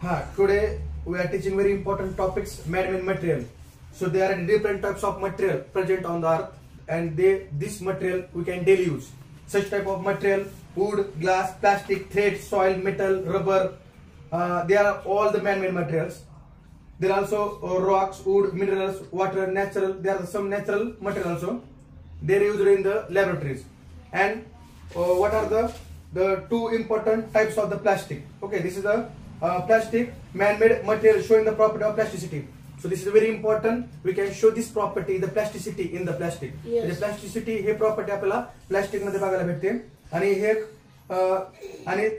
Today we are teaching very important topics, man-made material. So there are different types of material present on the earth, and this material we can daily use. Such type of material: wood, glass, plastic, thread, soil, metal, rubber. They are all the man-made materials. There are also rocks, wood, minerals, water, natural. There are some natural materials also. They are used in the laboratories. And what are the two important types of the plastic? Okay, this is the plastic man-made material showing the property of plasticity. So this is very important. We can show this property, the plasticity in the plastic. Yes. The plasticity हे property आपल्याला plastic मध्ये बघायला भेटते. आणि हे आणि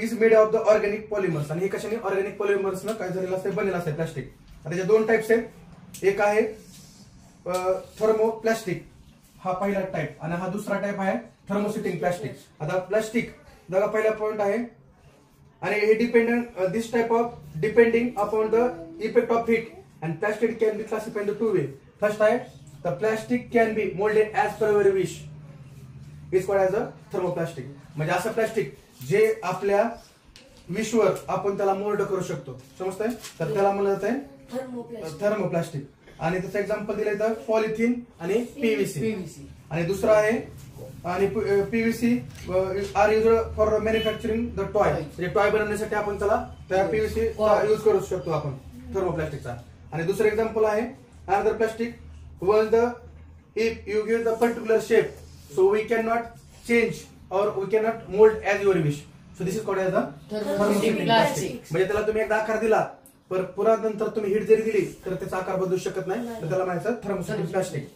is made of the organic polymers. आणि हे कशाने organic polymers न काय झालेलं असते, बनलेलं असते प्लास्टिक. आता त्याचे दोन टाइप्स आहेत. एक आहे थर्मोप्लास्टिक, हा पहिला टाइप, आणि हा दुसरा टाइप आहे थर्मोसेटिंग प्लास्टिक. आता प्लास्टिक बघा पहिला पॉइंट आहे, आणि हे this type of depending upon the effect of heat and plastic can be classified in two way. First आहे the plastic can be molded as per your wish, is called as a thermoplastic. म्हणजे असं plastic जे आपल्या विशवर आपण त्याला mould करू शकतो, समजतंय? तर त्याला म्हणलं जात आहे थर्मोप्लास्टिक. आणि त्याचं एक्झाम्पल दिलंय तर पॉलिथिन आणि पीव्हीसी. आणि दुसरा आहे आणि PVC are use for manufacturing the toy. म्हणजे टॉय बनवण्यासाठी आपण त्याला त्या पीव्हीसी यूज करू शकतो आपण थर्मोप्लास्टिकचा. आणि दुसरं एक्झाम्पल आहे another plastic was the if you give the particular shape so we can not change or we can not mould as your wish. So this is called as the thermosetting plastic. म्हणजे त्याला तुम्ही एकदा आकार दिला पर पुन्हा नंतर तुम्ही heat जरी दिली तर त्याचा आकार बदलू शकत नाही, तर त्याला म्हणायचं थर्मोसेटिंग प्लास्टिक.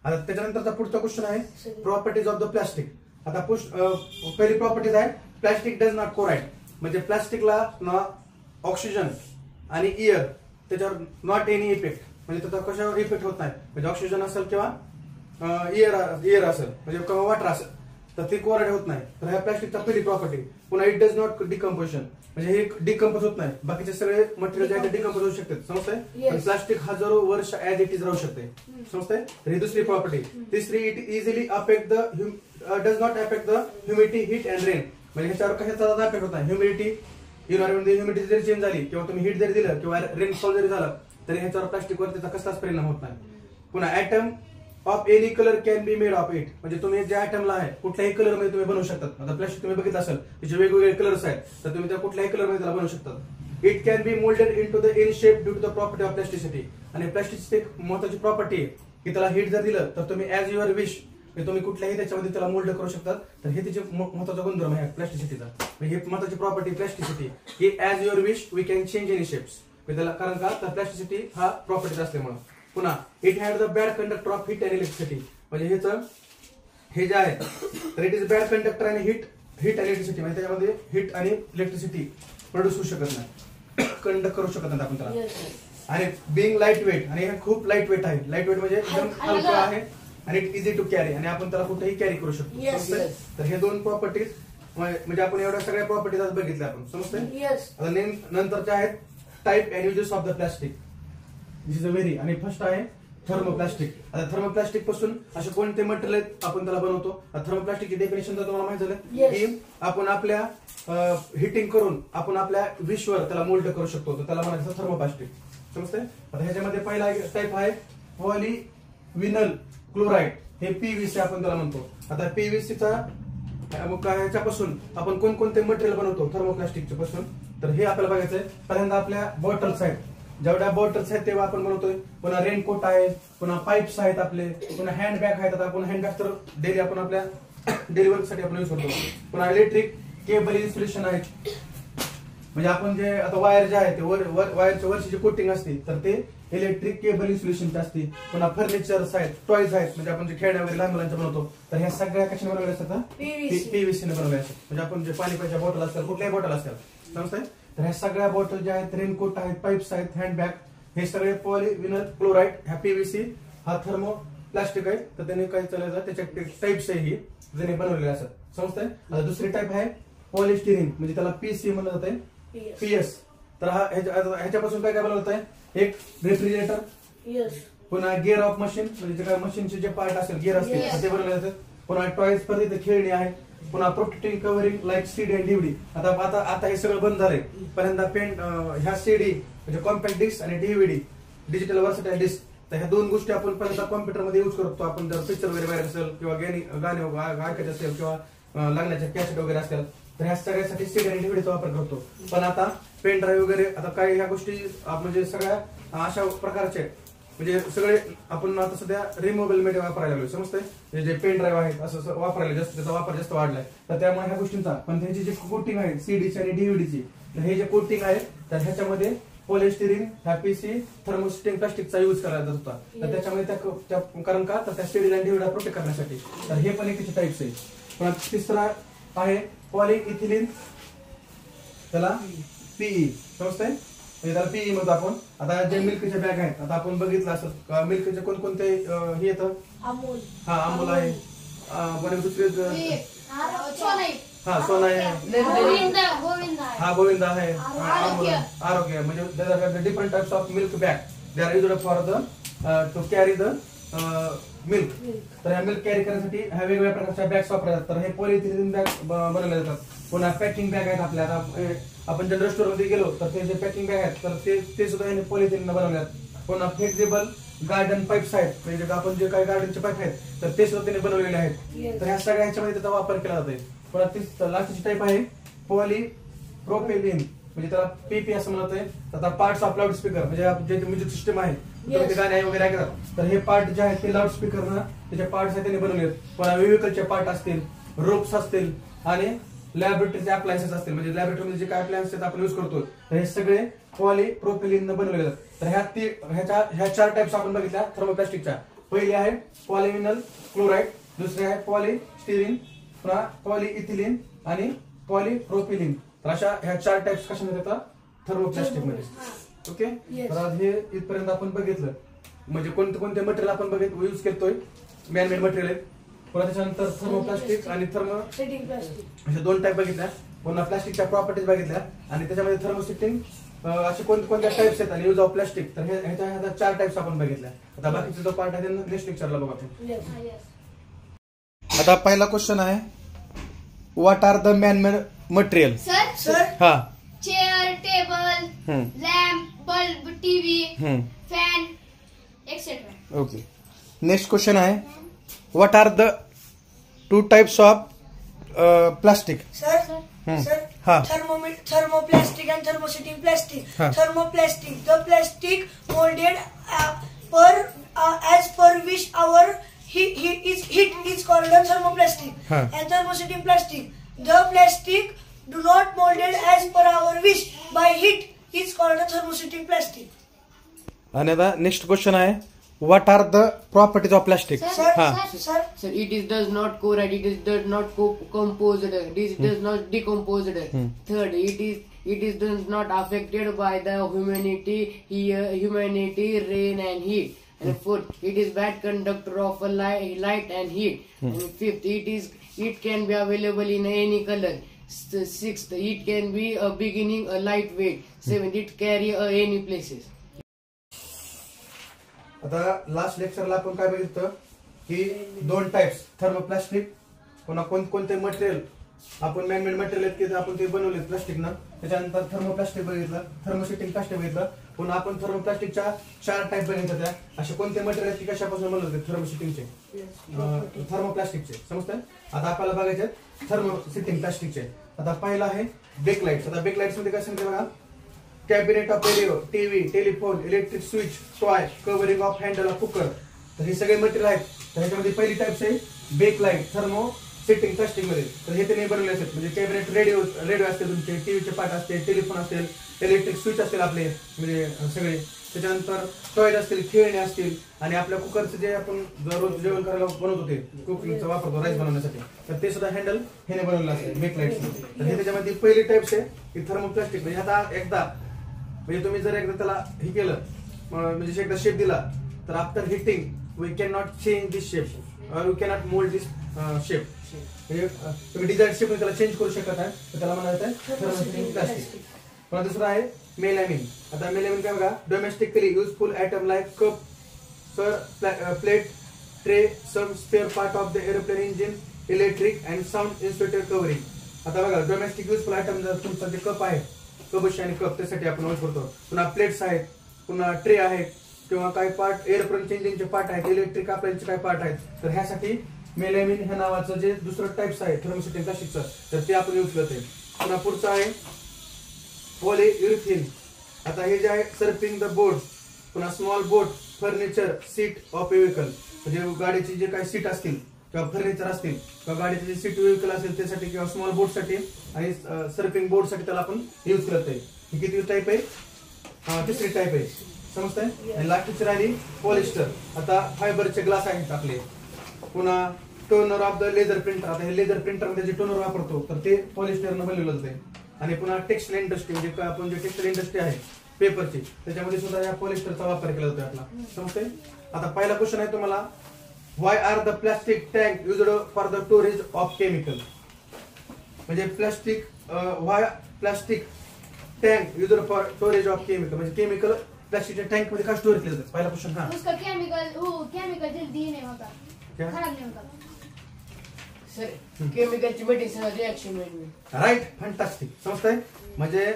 आता त्याच्यानंतरचा पुढचा क्वेश्चन आहे प्रॉपर्टीज ऑफ द प्लास्टिक. आता पहिली प्रॉपर्टीज आहे प्लास्टिक डज नॉट कोराइड. म्हणजे प्लास्टिकला ना ऑक्सिजन आणि एअर त्याच्यावर नॉट एनी इफेक्ट, म्हणजे त्याचा कशावर इफेक्ट होत नाही. म्हणजे ऑक्सिजन असेल किंवा एअर असेल म्हणजे किंवा वॉटर असेल तर ते कोरडे होत नाही. तर ह्या प्लास्टिकचा पहिली प्रॉपर्टी. पुन्हा इट डज नॉट डिकम्पोजिशन, म्हणजे हे डिकम्पोज होत नाही. बाकीचे सगळे मटेरियल जे आहे ते डिकम्पोज होऊ शकतात, समजतंय? पण प्लास्टिक हजारो वर्ष ऍज इट इज राहू शकते, समजतंय? तर ही दुसरी प्रॉपर्टी. तिसरी, it easily affect does not affect the humidity, heat and rain. म्हणजे ह्याच्यावर कशाचा अफेक्ट होत नाही. ह्युमिडिटी, इन्व्हायरमेंट ह्युमिडिटी जरी चेंज झाली किंवा तुम्ही हीट जरी दिलं किंवा रेनफॉल जरी झालं तरी ह्याच्यावर प्लास्टिकवर त्याचा कसलाच परिणाम होत नाही. पुन्हा atom of any colour can be made of it. म्हणजे तुम्ही ज्या ऍटमला आहे कुठल्याही कलर मध्ये तुम्ही बनवू शकतात. आता प्लास्टिक तुम्ही बघितलं असेल त्याचे वेगवेगळे कलर्स आहेत, तर तुम्ही त्या कुठल्याही कलर मध्ये त्याला बनवू शकतात. It can be moulded into the any shape due to the property of plasticity. आणि प्लास्टिकची एक महत्वाची प्रॉपर्टी आहे की त्याला हीट जर दिलं तर तुम्ही ऍज युअर विश तुम्ही कुठल्याही त्याच्यामध्ये त्याला मोल्ड करू शकतात. तर हे त्याचे महत्वाचा गुणधर्म आहे प्लास्टिसिटीचा. हे महत्वाची प्रॉपर्टी प्लास्टिसिटी की as your wish we can change any shapes. त्याला कारण का तर प्लास्टिसिटी हा प्रॉपर्टी असल्यामुळे. पुन्हा it had the bad conductor of heat and electricity. म्हणजे हे जे आहे तर इट इज बॅड कंडक्टर आणि हीट अँड इलेक्ट्रिसिटी. म्हणजे त्याच्यामध्ये हीट आणि इलेक्ट्रिसिटी प्रोड्यूस होऊ शकत नाही, कंडक्ट करू शकत नाही आपण त्याला. आणि बिंग लाईट वेट, आणि हे खूप लाईट वेट आहे. लाईट वेट म्हणजे एकदम हलका आहे आणि इट इझी टू कॅरी, आणि आपण त्याला कुठेही कॅरी करू शकतो. तर हे दोन प्रॉपर्टीज म्हणजे आपण एवढ्या सगळ्या प्रॉपर्टीज आज बघितल्या आपण, समजतंय? आता नंतरच्या आहेत type and uses of the plastic. This is a very. आणि फर्स्ट आहे थर्मोप्लास्टिक. आता थर्मोप्लास्टिक पासून असे कोणते मटेरियल आपण त्याला बनवतो. थर्मोप्लास्टिकची डेफिनेशन तर तुम्हाला माहित झालं की आपण आपल्या हिटिंग करून आपण आपल्या विशवर त्याला मोल्ड करू शकतो, तर त्याला म्हणायचं थर्मोप्लास्टिक, समजतंय? आता ह्याच्यामध्ये पहिला टाइप आहे पॉलिव्हिनल क्लोराइड. हे पीव्हीसी आपण त्याला म्हणतो. आता पीव्हीसीचा ह्याच्यापासून आपण कोणकोणते मटेरियल बनवतो थर्मोप्लास्टिकच्या पासून, तर हे आपल्याला बघायचंय. पहिल्यांदा आपल्या बॉटल्स आहेत, जेवढ्या बॉटल्स आहेत तेव्हा आपण बनवतोय. पुन्हा रेनकोट आहे, पुन्हा पाईप्स आहेत आपले, पुन्हा हँडबॅग आहेत. आता आपण हँडबॅग तर डेली आपण आपल्या डेली वर्कसाठी आपण यूज करतो. पुन्हा इलेक्ट्रिक केबल इन्सुलेशन आहेत. म्हणजे आपण जे आता वायर जे आहे ते वायरच्या वरची जी कोटिंग असते तर ते इलेक्ट्रिक केबल इन्सुलेशनची असते. पुन्हा फर्निचर्स आहेत, टॉयज आहेत, म्हणजे आपण जे खेळण्या वगैरे लहान मुलांच्या बनवतो तर ह्या सगळ्या कशाने बनवल्या असतात, पीव्हीसीने बनवल्या असतात. म्हणजे आपण जे पाणी प्यायच्या बॉटल असतात, कुठल्याही बॉटल असतात, समजतंय? तर ह्या सगळ्या बॉटल ज्या आहेत, रेनकोट आहेत, पाईप्स आहेत, हँडबॅग, हे सगळे पॉलिव्हिनल क्लोराइड. ह्या पीव्हीसी हा थर्मोप्लास्टिक आहे. तर त्याने काय चालायचं त्याच्या टाइप्स आहे ही ज्याने बनवलेले असतात, समजतंय? आता दुसरी टाइप आहे पॉलिस्टिरीन, म्हणजे त्याला पीसी म्हणलं जात आहे, पीएस. तर ह्याच्यापासून काय काय बनवत आहे, एक रेफ्रिजरेटर, पुन्हा गिअर ऑफ मशीन, म्हणजे काय मशीनचे जे पार्ट असेल गिअर असतील ते बनवले जातात. पुन्हा टॉयज, परत खेळणी आहे, पुन्हा protecting covering like CD and DVD. आता आता आता हे सगळं बंद झालंय. पहिल्यांदा पेन ह्या सीडी म्हणजे कॉम्पॅक्ट डिस्क आणि डीव्हीडी डिजिटल वर्सटाईल डिस्क, तर ह्या दोन गोष्टी आपण पहिल्यांदा कॉम्प्युटरमध्ये यूज करतो. आपण जर पिक्चर वगैरे बाहेर असेल किंवा गाणे ऐकायचे असेल किंवा लागण्याच्या कॅसेट वगैरे असतील तर ह्या सगळ्यासाठी सीडी आणि डीव्हीडीचा वापर करतो. पण आता पेन ड्राईव्ह वगैरे आता काही ह्या गोष्टी म्हणजे सगळ्या अशा प्रकारचे म्हणजे सगळे आपण आता सध्या रिमूव्हेबल मीडिया वापरायला लागलो. समजतंय, जे पेन ड्राईव्ह आहेत असं वापरायला जास्त, त्याचा वापर जास्त वाढलाय. तर त्यामुळे ह्या गोष्टींचा पण त्यांची जे कोटिंग आहे सीडीची आणि डीव्हीडीची, हे जे कोटिंग आहे तर ह्याच्यामध्ये पॉलिस्टिरीन, पीसी, थर्मोस्टेटिंग प्लास्टिकचा यूज करायला जात होता. तर त्याच्यामध्ये कारण का तर त्या सीडीला आणि डीव्हीडीला प्रोटेक्ट करण्यासाठी. तर हे पण एक टाईप्स आहे. पण तिसरा आहे पॉलिइथिलीन, त्याला पीई. समजतंय, त्याला पीई म्हणतो आपण. आता जे मिल्कचे बॅग आहेत, आता आपण बघितलं असं मिल्कचे कोणकोणते हे येतं. अमूल, हा अमूल आहे, बरे दुसरे हा सोना आहे, हा गोविंदा आहे, अमूल आहे, आरोग्य. म्हणजे different types of milk bag they are used for the two carry the milk. तर ह्या मिल्क कॅरी करण्यासाठी ह्या वेगवेगळ्या प्रकारच्या बॅग्स वापरल्या जातात. तर हे पॉलिइथिलीन बॅग बनवल्या जातात. पुन्हा पॅकिंग बॅग आहेत आपल्या. आपण जनरल स्टोअर मध्ये गेलो तर ते जे पॅकिंग बॅग आहेत तर ते सुद्धा याने पॉलिइथिलीन बनवले आहेत. पुन्हा फ्लेक्झिबल गार्डन पाईप्स आहेत, म्हणजे आपण जे काही गार्डनचे पाईप आहेत तर ते सुद्धा त्याने बनवलेले आहेत. तर ह्या सगळ्या ह्याच्यामध्ये त्याचा वापर केला जातोय. पुन्हा लास्टची टाईप आहे पॉलीप्रोपिलीन, म्हणजे त्याला पीपी असं म्हणतोय. आता पार्ट्स ऑफ लाऊड स्पीकर, म्हणजे जे म्युझिक सिस्टम आहे ते गाणे वगैरे ऐकतात तर हे पार्ट जे आहेत ते लाऊड स्पीकरनं त्याचे पार्ट्स आहेत त्यांनी बनवले. पुन्हा व्हेहिकलचे पार्ट असतील, रोप्स असतील आणि लॅबोरेटरीचे अप्लायन्सेस असतील, म्हणजे लॅबोरेटरीमध्ये जे काय अप्लायन्सेस आपण यूज करतो तर हे सगळे पॉलीप्रोपिलीन बनवलेले आहेत. तर ह्या चार टाइप्स आपण बघितल्या थर्मोप्लास्टिकच्या. पहिली आहे पॉलिव्हिनल क्लोराईड, दुसरी आहे पॉलिस्टिरीन, पुन्हा पॉलिइथिलीन आणि पॉलीप्रोपिलीन. तर अशा ह्या चार टाइप्स कशामध्ये येतात थर्मोप्लास्टिक मध्ये. ओके, तर आज हे इथपर्यंत आपण बघितलं म्हणजे कोणते कोणते मटेरियल आपण यूज करतोय. मॅनमेड मटेरियल आहे. पुन्हा त्याच्यानंतर थर्मोप्लास्टिक आणि सेटिंग प्लास्टिक अशा दोन टाईप बघितल्या. पुन्हा प्लास्टिकच्या प्रॉपर्टीज बघितल्या आणि त्याच्यामध्ये थर्मोसेटिंग असे कोणत्या टाइप्स आहेत आणि यूज ऑफ प्लास्टिक. तर ह्याच्या चार टाइप्स आपण बघितल्या. आता बाकीचा जो पार्ट आहे नेक्स्ट लेक्चरला बघू आपण. आता पहिला क्वेश्चन आहे, what are the manmade material. Sir हा, chair, table, lamp, bulb, TV, fan etcetera. Okay. Next question आहे, what are the two types of plastic. Sir, thermoplastic and thermosetting plastic. Thermoplastic, the plastic molded as per which our heat is called a thermoplastic. And thermosetting plastic, the plastic do not molded as per our wish by heat is called a thermosetting plastic. आणि आता next question आहे, what are the properties of plastic. Sir, it does not corrode, does not composed, does not decomposed. Third, it does not affected by the humanity, rain and heat. And fourth, it is bad conductor of light and heat. And fifth, it can be available in any color. Sixth, it can be a beginning a lightweight. Seventh, it carry any places. आता last लेक्चरला आपण काय बघितलं की दोन types thermoplastic, पुन्हा कोणते material आपण man-made material आहेत की आपण ते बनवले प्लास्टिकनं. त्याच्यानंतर थर्मोप्लास्टिक बघितलं, थर्मोसेटिंग प्लास्टिक बघितलं. पुन्हा आपण थर्मोप्लास्टिकच्या चार टाइप बघितल्या. त्या असे कोणते मटेरियल आहेत की कशापासून बनवले थर्मोसेटिंगचे, थर्मोप्लास्टिकचे. समजतंय. आता आपल्याला बघायचे थर्मोसेटिंग प्लास्टिकचे. आता पहिला आहे बेकलाइट्स. आता बेकलाइट्स मध्ये काय सांगते बघा, cabinet of radio, TV, telephone, electric switch, toy, covering of handle of cooker. तर हे सगळे मटेरियल आहेत. तर ह्याच्यामध्ये पहिली टाइप्स आहे बेकलाइट थर्मोसेटिंग प्लास्टिक मध्ये. तर हे त्यांनी बनवले असतात, म्हणजे कॅबिनेट रेडिओ असतील तुमचे, टीव्हीचे पार्ट असते, टेलिफोन असेल, इलेक्ट्रिक स्विच असतील आपले म्हणजे सगळे. त्याच्यानंतर टॉयज असतील, खेळणे असतील आणि आपल्या कुकरचं जे आपण रोज जेवण करायला बनवतो ते कुकिंगचा वापरतो राईस बनवण्यासाठी, तर ते सुद्धा हँडल हे बनवलेलं असेल बेकलाइट. तर हे त्याच्यामध्ये पहिली टाइप्स आहे की थर्मोप्लास्टिक. म्हणजे आता एकदा म्हणजे तुम्ही जर एकदा त्याला हे केलं म्हणजे एकदा शेप दिला तर after heating we can not change this shape we cannot mould this shape. म्हणजे तुम्ही डिझाईन शेप त्याला चेंज करू शकत आहे, तर त्याला म्हणायचं आहे थर्मोसेटिंग प्लास्टिक. पुन्हा दुसरा आहे मेलॅमिन. आता मेलॅमिन काय बघा, domestically useful item like cup, sir, plate, tray, some spare part of the aeroplane engine, electric and sound insulated covering. आता बघा डोमेस्टिक युजफुल आयटम जर तुमचा जे कप आहे कबशी आणि कप त्यासाठी आपण वापरतो. पुन्हा प्लेट्स आहेत, पुन्हा ट्रे आहेत किंवा काही पार्ट एअरप्लेन चेंजिंगचे पार्ट आहेत, इलेक्ट्रिक अप्लायन्सचे काही पार्ट आहेत. तर ह्यासाठी मेलॅमिन ह्या नावाचं जे दुसरं टाइप्स आहे थर्मोसेटिंग प्लास्टिकचं तर ते आपण यूज करते. पुन्हा पुढचं आहे पॉलियुरिथिन. आता हे जे आहे सर्फिंग द बोर्ड, पुन्हा small boat, furniture, seat of vehicle म्हणजे गाडीची जे काही सीट असतील किंवा फर्निचर असतील किंवा गाडीची जी सीट व्हेकल असेल त्यासाठी किंवा स्मॉल बोटसाठी आणि सर्फिंग बोर्डसाठी त्याला आपण यूज करतोय. ही किती टाईप आहे? तिसरी टाईप आहे. समजतंय? आणि लास्टची राहिली पॉलिस्टर. आता फायबरचे ग्लास आहेत आपले. पुन्हा toner of the leather printer. आता हे लेदर प्रिंटर मध्ये जे टोनर वापरतो तर ते पॉलिस्टरनं बनवलं जाते. आणि पुन्हा टेक्सटाईल इंडस्ट्री म्हणजे आपण जे टेक्सटाईल इंडस्ट्री आहे पेपरची त्याच्यामध्ये सुद्धा या पॉलिस्टरचा वापर केला जातो आपला. समजतंय? आता पहिला क्वेश्चन आहे तुम्हाला, why are the plastic tank used for the storage of chemical. म्हणजे plastic why plastic tank used for storage of chemical म्हणजे केमिकल प्लास्टिकच्या टँक मध्ये का स्टोर केलं जातं? पहिला क्वेश्चन. हा उसका केमिकल जल्दी नहीं होता, क्या? खराब नहीं होता. सर केमिकलची मेडिसिनल रिएक्शन राईट, फॅन्टास्टिक. समजतंय? म्हणजे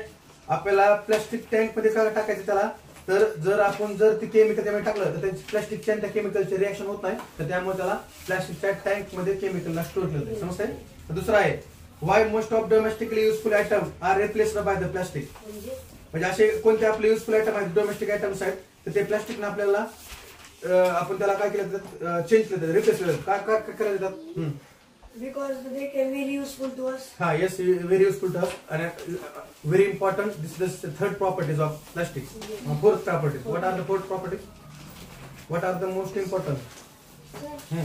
आपल्याला प्लास्टिक टँक मध्ये काय टाकायचं त्याला, तर जर आपण जर ते केमिकल त्यामध्ये टाकलं तर त्यांची प्लास्टिकच्या त्या केमिकलचे रिएक्शन होत नाही तर त्यामुळे त्याला प्लास्टिकच्या टँक मध्ये केमिकलला स्टोर केलं जातं. समजतंय? दुसरा आहे, why most of domestically useful item are replaced by the plastic. म्हणजे असे कोणते आपले युजफुल आयटम आहेत, डोमेस्टिक आयटम्स आहेत तर ते प्लास्टिकने आपल्याला आपण त्याला काय केलं जातं, चेंज केलं जातं, रिप्लेस केलं जातं. काय करायला जातात? Because they can be very useful to us. Ha, yes, very useful to us and very important. This is the third properties of plastics. Fourth properties. What are the fourth properties? What are the most important?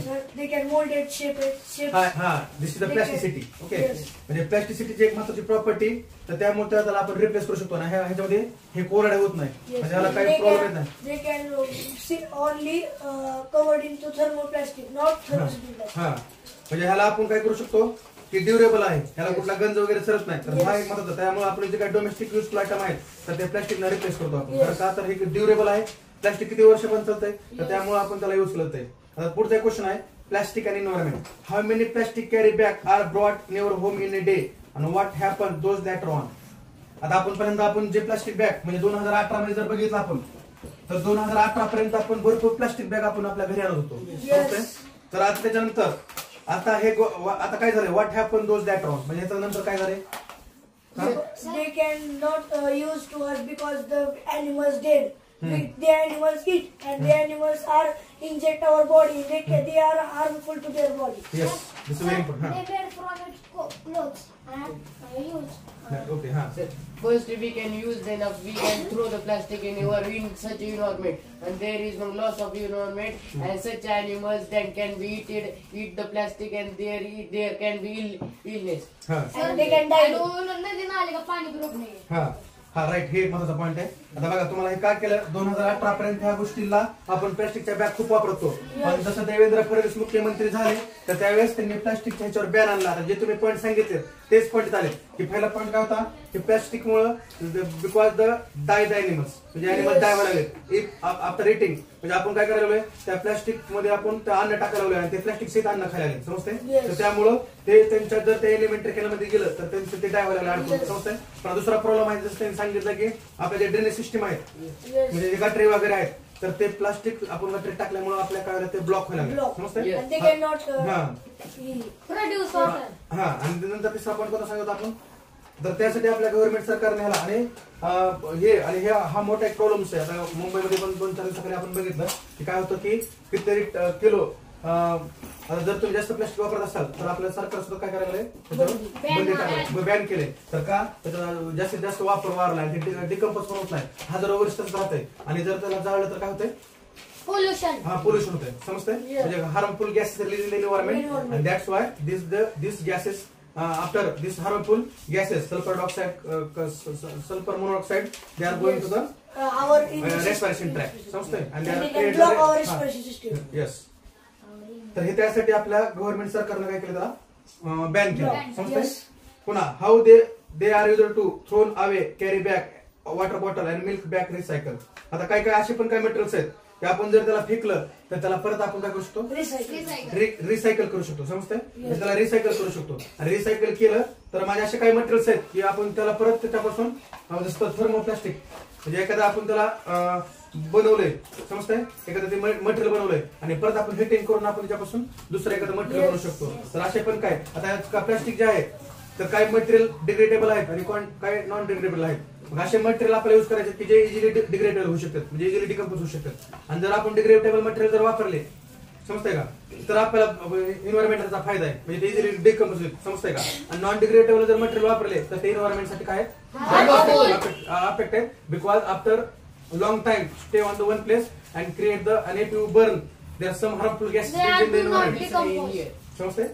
Sir, they can mold it, shape it, shape. हा, this is the plasticity. Okay. Yes. म्हणजे प्लास्टिसिटीची एक महत्त्वाची property तर त्यामुळे त्याला आपण replace करू शकतो ना. ह्याच्यामध्ये हे कोरडे होत नाही म्हणजे ह्याला काही प्रॉब्लेम येत नाही. They can sit only covered into thermoplastic, not thermosetting plastic. हा म्हणजे ह्याला आपण काय करू शकतो की ड्युरेबल आहे, ह्याला कुठला गंज वगैरे सरत नाही. तर हा एक महत्त्वाचा. त्यामुळे आपले जे काही डोमेस्टिक युजफुल आयटम आहेत तर ते प्लास्टिकला रिप्लेस करतो आपण. कारण का तर हे ड्युरेबल आहे, प्लास्टिक किती वर्ष पण चालतंय तर त्यामुळे आपण त्याला युज करतोय. आता पुढचा क्वेश्चन आहे, plastic and environment. How many plastic carry bag are brought in your home in a day and what happen those later on. आता आपण पर्यंत आपण जे प्लास्टिक बॅग म्हणजे 2018 मध्ये जर बघितलं आपण तर 2018 पर्यंत आपण भरपूर प्लास्टिक बॅग आपण आपल्या घरी आणत होतो. तर आता त्याच्यानंतर आता हे आता काय झालंय, what happen those later on म्हणजे याच्यानंतर काय झालंय? They can not use to us because the animals dead. The animals eat and the animals are inject our body. They are harmful to their body. Yes, this is very important. They made from its clothes and use. Okay, ha. First we can use, then we can throw the plastic in such environment, and there is no loss of environment, and such animals that can be eat the plastic, and there can be illness. हा And they can die. नदी नाले का पाणी पिरत नाही. हा हा right, हे एक महत्वाचा पॉईंट आहे. आता बघा तुम्हाला हे काय केलं, 2018 पर्यंत ह्या गोष्टीला आपण प्लास्टिकच्या बॅग खूप वापरतो. पण जसं देवेंद्र फडणवीस मुख्यमंत्री झाले तर त्यावेळेस त्यांनी प्लास्टिकच्या ह्याच्यावर बॅन आणला. आता जे तुम्ही पॉईंट सांगितले तेच पॉईंट झाले की पहिला पॉईंट काय होता की प्लास्टिक मुळे बिकॉज द डाय एनिमल्स म्हणजे एनिमल डाय व्हायला लागले आफ्टर इटिंग. म्हणजे आपण काय करायला लागलोय, त्या प्लास्टिक मध्ये आपण ते अन्न टाकायला लागलोय आणि ते प्लास्टिक सहित अन्न खायला लागले. समजते? तर त्यामुळं ते त्यांच्या जर ते एलिमेंटरी केल्यामध्ये गेलं तर त्यांचं ते डाय व्हायला लागले. समजते? पण दुसरा प्रॉब्लेम आहे, जसं त्यांनी सांगितलं की आपल्या जे ड्रेनेज सिस्टीम आहेत म्हणजे जे गटरी वगैरे आहेत तर ते प्लास्टिक आपण गटरी टाकल्यामुळे आपल्या काय ते ब्लॉक व्हायला लागले. समजते? And they cannot Produce water. हा आणि नंतर तिसरा पॉईंट कोणता सांगतो आपण, तर त्यासाठी आपल्या गव्हर्नमेंट सरकारने ह्याला आणि हे हा मोठा एक प्रॉब्लेम आहे. आता मुंबईमध्ये पण 2-4 दिवसाखाली आपण बघितलं की काय होतं की कितीतरी किलो आता जर तुम्ही जास्त प्लास्टिक वापरत असाल तर आपल्या सरकार सुद्धा काय करायला बंदी टाकलं, बॅन केले. तर का त्याचा जास्तीत जास्त वापर वाढला आणि डिकम्पोज पण होत नाही, हजारो वर्ष तसंच राहतंय. आणि जर त्याला जाळलं तर काय होतंय, Pollution. हा पोल्युशन होतंय. समजतंय? म्हणजे harmful gases release in the environment and that's why this gases after this harmful gases sulphur dioxide sulphur monoxide they are going to the our respiration tract. समजतंय? and they can block our respiration system. Yes. तर हे त्यासाठी आपल्या government सरकारने काय केलं, त्याला ban केलं. समजतंय? पुन्हा how they are used to thrown away carry bag water bottle and milk bag recycle. आता काय काय असे पण काय मटेरियल्स आहेत की की आपण जर त्याला फेकलं तर त्याला परत आपण काय करू शकतो, रिसायकल. रिसायकल करू शकतो. समजतंय, त्याला रिसायकल करू शकतो. आणि रिसायकल केलं तर माझे असे काही मटेरियल्स आहेत की आपण त्याला परत त्याच्यापासून जसं थर्मोप्लास्टिक, म्हणजे एखादा आपण त्याला बनवलंय, समजतंय, एखादं ते मटेरियल बनवलंय आणि परत आपण हिटिंग करून आपण त्याच्यापासून दुसरं एखादं मटेरियल बनवू शकतो. तर असे पण काय, आता प्लास्टिक जे आहे तर काही मटेरियल डिग्रेडेबल आहेत आणि काही नॉन डिग्रेडेबल आहेत. मग असे मटेरियल आपल्याला युज करायचे की जे इझिली डिग्रेडेबल होऊ शकतात, म्हणजे इझिली डिकम्पोज होऊ शकतात. आणि जर आपण डिग्रेडेबल मटेरियल जर वापरले, समजतंय का, तर आपल्याला एन्व्हायरमेंटचा फायदा आहे, म्हणजे ते इझिली डिकम्पोज होईल. समजतंय का. आणि नॉन डिग्रेडेबल जर मटेरियल वापरले तर ते एन्व्हायरमेंटसाठी काय अफेक्ट आहे, because after long time stay on the one place and create the and if you burn there are some harmful gases in the environment. समजतंय.